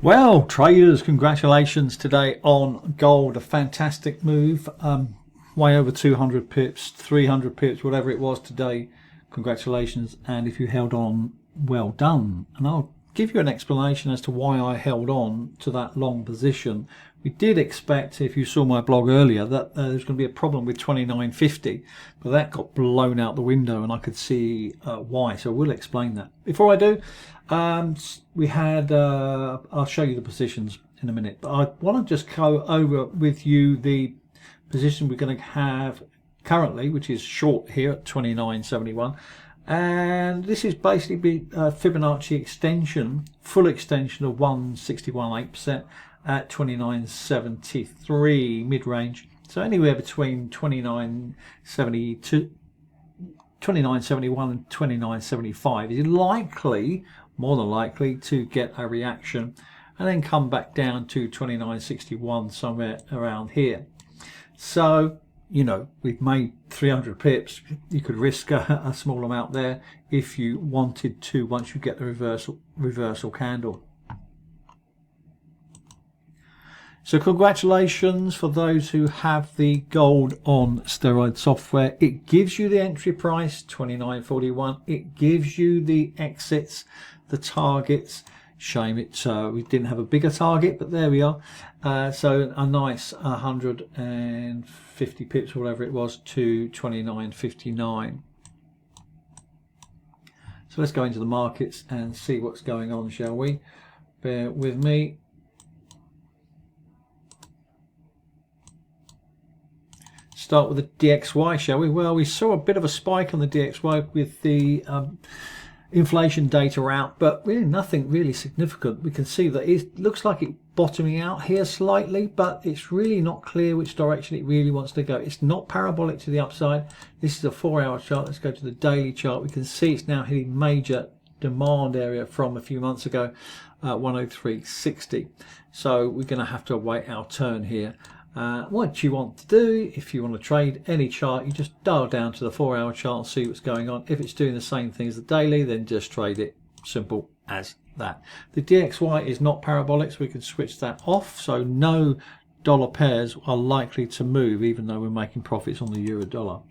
Well, traders, congratulations today on gold. A fantastic move. Way over 200 pips, 300 pips, whatever it was today. Congratulations. And if you held on, well done. And I'll give you an explanation as to why I held on to that long position. We did expect, if you saw my blog earlier, that there's going to be a problem with 29.50, but that got blown out the window and I could see why. So we'll explain that. Before I do, we had, I'll show you the positions in a minute, but I want to just go over with you the position we're going to have currently, which is short here at 29.71. And this is basically Fibonacci extension, full extension of 161.8% at 29.73 mid-range. So anywhere between 29.71 and 29.75 is likely, more than likely, to get a reaction and then come back down to 29.61 somewhere around here. So, you know, we've made 300 pips. You could risk a small amount there if you wanted to once you get the reversal candle. So congratulations for those who have the gold on steroid software. It gives you the entry price, 29.41. It gives you the exits, the targets. Shame we didn't have a bigger target, but there we are. So a nice 150 pips, whatever it was, to 29.59. So let's go into the markets and see what's going on, shall we? Bear with me. Start with the DXY, shall we? Well, we saw a bit of a spike on the DXY with the inflation data out, but really nothing really significant. We can see that it looks like it's bottoming out here slightly, but it's really not clear which direction it really wants to go. It's not parabolic to the upside. This is a 4-hour chart. Let's go to the daily chart. We can see it's now hitting major demand area from a few months ago, 103.60. So we're going to have to await our turn here. What you want to do, if you want to trade any chart, you just dial down to the 4-hour chart and see what's going on. If it's doing the same thing as the daily, then just trade it. Simple as that. The DXY is not parabolic, so we can switch that off. So no dollar pairs are likely to move, even though we're making profits on the euro dollar.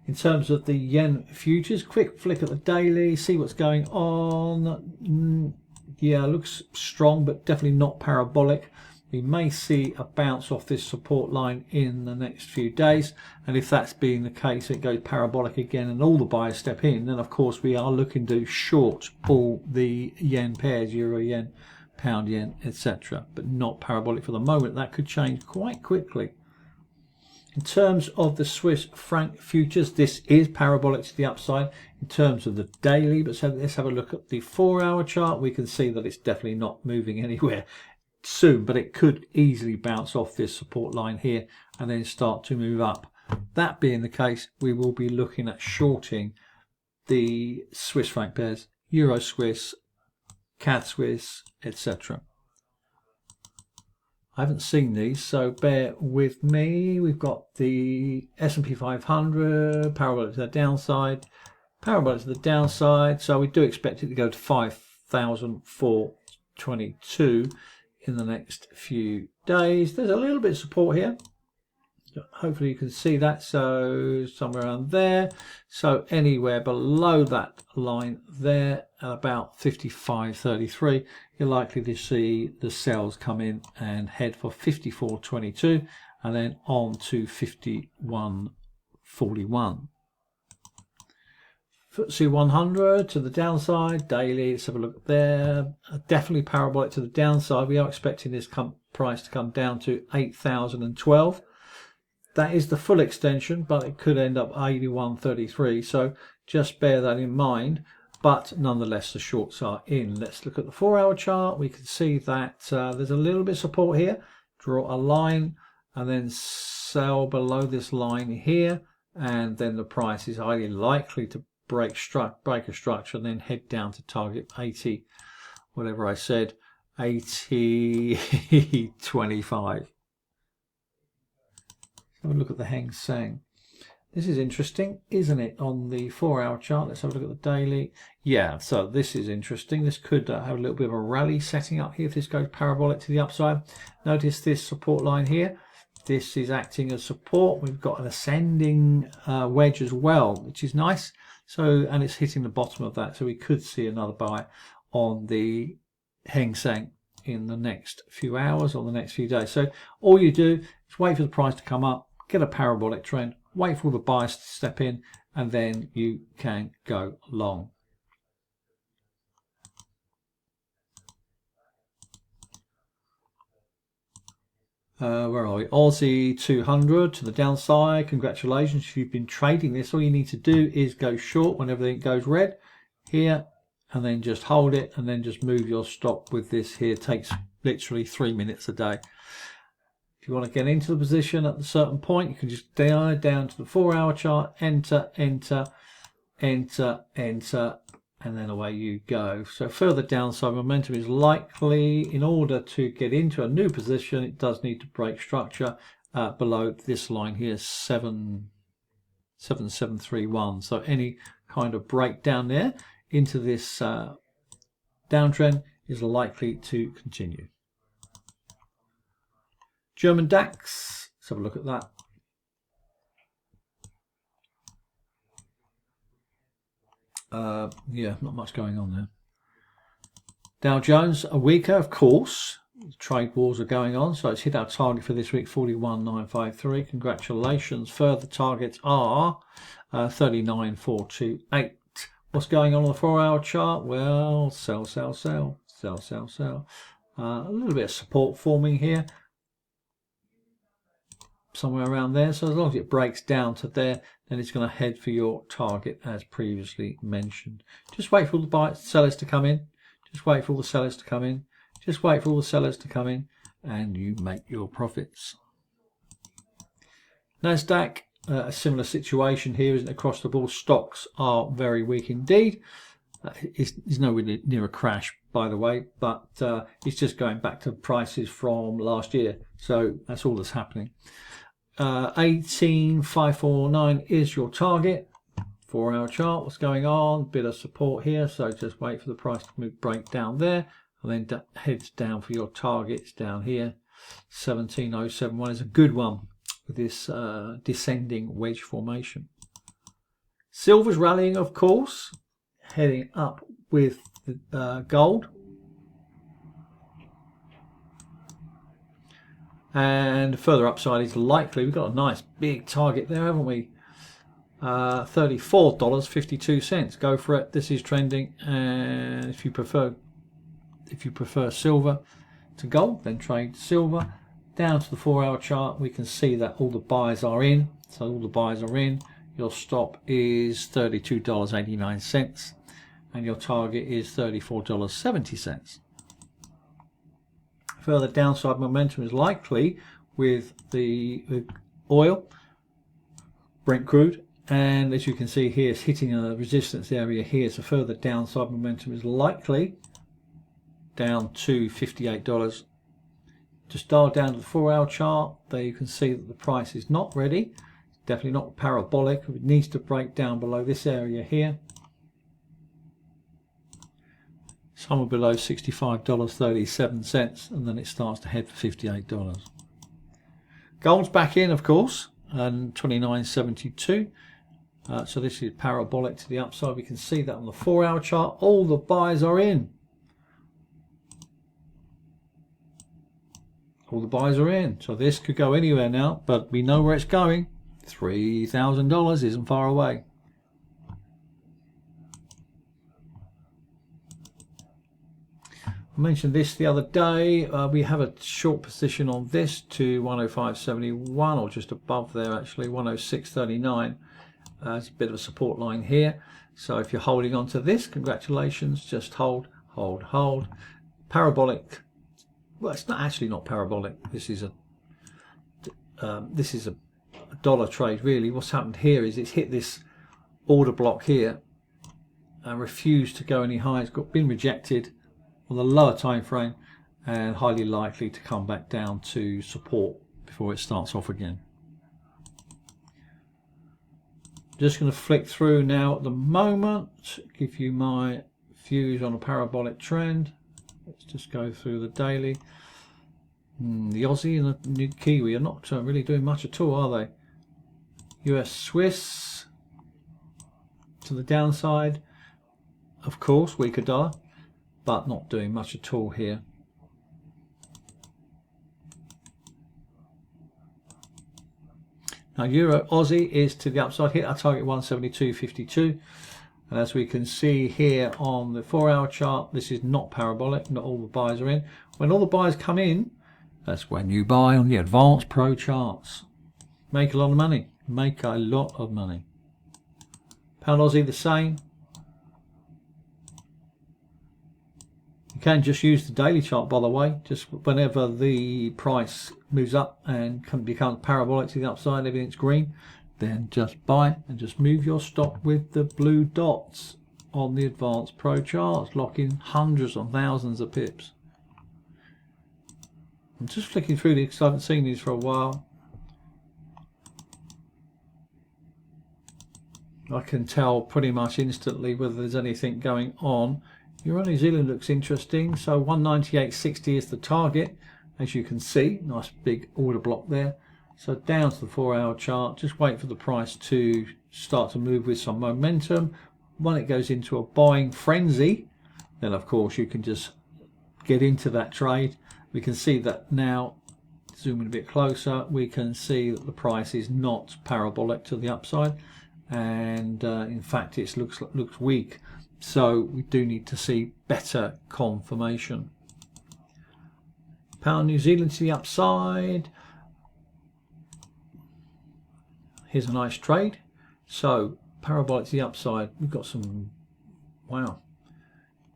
In terms of the yen futures, quick flick at the daily, see what's going on. Yeah, looks strong, but definitely not parabolic. We may see a bounce off this support line in the next few days, and if that's being the case, it goes parabolic again and all the buyers step in, then of course we are looking to short all the yen pairs, euro yen, pound yen, etc., but not parabolic for the moment. That could change quite quickly. In terms of the Swiss franc futures, this is parabolic to the upside in terms of the daily, but so let's have a look at the 4-hour chart. We can see that it's definitely not moving anywhere soon, but it could easily bounce off this support line here and then start to move up. That being the case, we will be looking at shorting the Swiss franc pairs, Euro Swiss, CAD Swiss, etc. I haven't seen these, so bear with me. We've got the S&P 500 parabolic to the downside, parabolic to the downside, so we do expect it to go to 5,422 in the next few days. There's a little bit of support here. Hopefully you can see that, so somewhere around there. So anywhere below that line there, at about 55.33, you're likely to see the sells come in and head for 54.22 and then on to 51.41. FTSE 100 to the downside, daily, let's have a look there. Definitely parabolic to the downside. We are expecting this price to come down to 8,012. That is the full extension, but it could end up 81.33. So just bear that in mind. But nonetheless, the shorts are in. Let's look at the 4-hour chart. We can see that there's a little bit of support here. Draw a line and then sell below this line here. And then the price is highly likely to break a structure and then head down to target 80, whatever I said, 80.25. Have a look at the Hang Seng. This is interesting, isn't it, on the 4-hour chart? Let's have a look at the daily. Yeah, so this is interesting. This could have a little bit of a rally setting up here if this goes parabolic to the upside. Notice this support line here. This is acting as support. We've got an ascending wedge as well, which is nice. So, and it's hitting the bottom of that. So we could see another buy on the Hang Seng in the next few hours or the next few days. So all you do is wait for the price to come up, get a parabolic trend, wait for all the buyers to step in, and then you can go long. Where are we? Aussie 200 to the downside. Congratulations. If you've been trading this, all you need to do is go short when everything goes red here, and then just hold it, and then just move your stop with this here. It takes literally 3 minutes a day. If you want to get into the position at a certain point, you can just dive down to the 4-hour chart, enter, enter, enter, enter, and then away you go. So further downside momentum is likely. In order to get into a new position, it does need to break structure below this line here, 7731. So any kind of breakdown there into this downtrend is likely to continue. German DAX, let's have a look at that. Yeah, not much going on there. Dow Jones are weaker, of course. Trade wars are going on, so it's hit our target for this week, 41,953. Congratulations. Further targets are 39,428. What's going on the 4-hour chart? Well, sell, sell, sell, sell, sell, sell. A little bit of support forming here, somewhere around there. So as long as it breaks down to there, then it's going to head for your target as previously mentioned. Just wait for all the sellers to come in. Just wait for all the sellers to come in. Just wait for all the sellers to come in, and you make your profits. Nasdaq, a similar situation here, isn't it? Across the board, stocks are very weak indeed. It's nowhere near a crash, by the way, but it's just going back to prices from last year. So that's all that's happening. 18,549 is your target. 4-hour chart, what's going on? Bit of support here, so just wait for the price to break down there, and then heads down for your targets down here. 17,071 is a good one with this descending wedge formation. Silver's rallying, of course, heading up with the gold. And further upside is likely. We've got a nice big target there, haven't we? $34.52. Go for it. This is trending. And if you prefer silver to gold, then trade silver. Down to the 4-hour chart, we can see that all the buys are in. So all the buys are in. Your stop is $32.89, and your target is $34.70. Further downside momentum is likely with the oil, Brent crude, and as you can see here, it's hitting a resistance area here. So further downside momentum is likely down to $58. Just dial down to the 4-hour chart. There you can see that the price is not ready. It's definitely not parabolic. It needs to break down below this area here, somewhere below $65.37, and then it starts to head for $58. Gold's back in, of course, and 29.72. So this is parabolic to the upside. We can see that on the 4-hour chart. All the buys are in. All the buys are in. So this could go anywhere now, but we know where it's going. $3,000 isn't far away. I mentioned this the other day. We have a short position on this to 105.71, or just above there actually, 106.39. It's a bit of a support line here. So if you're holding on to this, congratulations. Just hold, hold, hold. Parabolic. Well, it's not actually not parabolic. This is a dollar trade really. What's happened here is it's hit this order block here and refused to go any higher. It's been rejected on the lower time frame, and highly likely to come back down to support before it starts off again. Just going to flick through now at the moment, give you my views on a parabolic trend. Let's just go through the daily. The Aussie and the new Kiwi are not really doing much at all, are they? US Swiss to the downside, of course, weaker dollar, but not doing much at all here. Now Euro Aussie is to the upside, hit our target 172.52, and as we can see here on the 4-hour chart, this is not parabolic, not all the buys are in. When all the buys come in, that's when you buy on the Advanced Pro charts. Make a lot of money, make a lot of money. Pound Aussie the same. You can just use the daily chart, by the way. Just whenever the price moves up and becomes parabolic to the upside, everything's green, then just buy and just move your stop with the blue dots on the Advanced Pro charts. Lock in hundreds or thousands of pips. I'm just flicking through these because I haven't seen these for a while. I can tell pretty much instantly whether there's anything going on. Euro New Zealand looks interesting. So 198.60 is the target, as you can see. Nice big order block there. So down to the 4-hour chart. Just wait for the price to start to move with some momentum. When it goes into a buying frenzy, then of course you can just get into that trade. We can see that now. Zooming a bit closer, we can see that the price is not parabolic to the upside, and in fact it looks weak. So we do need to see better confirmation. Pound New Zealand to the upside. Here's a nice trade. So parabolic to the upside. We've got some, wow.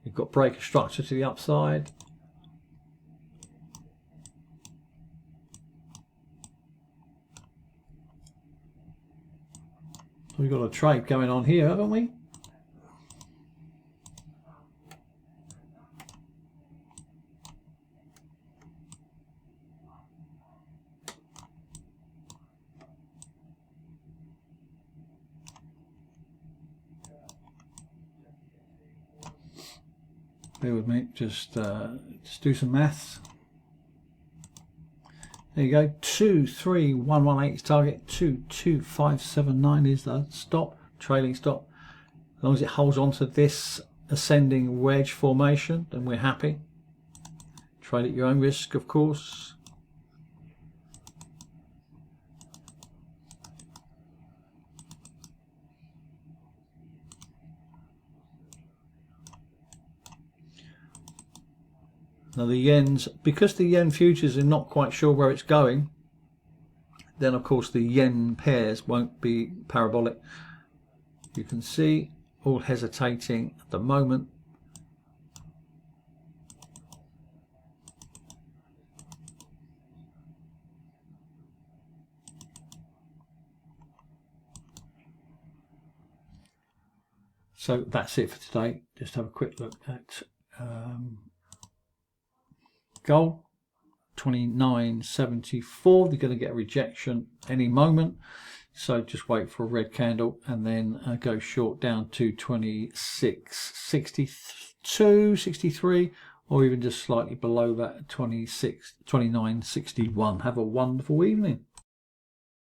We've got breaker structure to the upside. So we've got a trade going on here, haven't we? Bear with me, just do some maths. There you go, 23118 is target, 22579 is the stop, trailing stop. As long as it holds on to this ascending wedge formation, then we're happy. Trade at your own risk, of course. Now the yen's, because the yen futures are not quite sure where it's going, then of course the yen pairs won't be parabolic. You can see all hesitating at the moment. So that's it for today. Just have a quick look at gold, 29.74. They're going to get a rejection any moment, so just wait for a red candle and then go short down to 26.62, 63, or even just slightly below that, 29.61. Have a wonderful evening.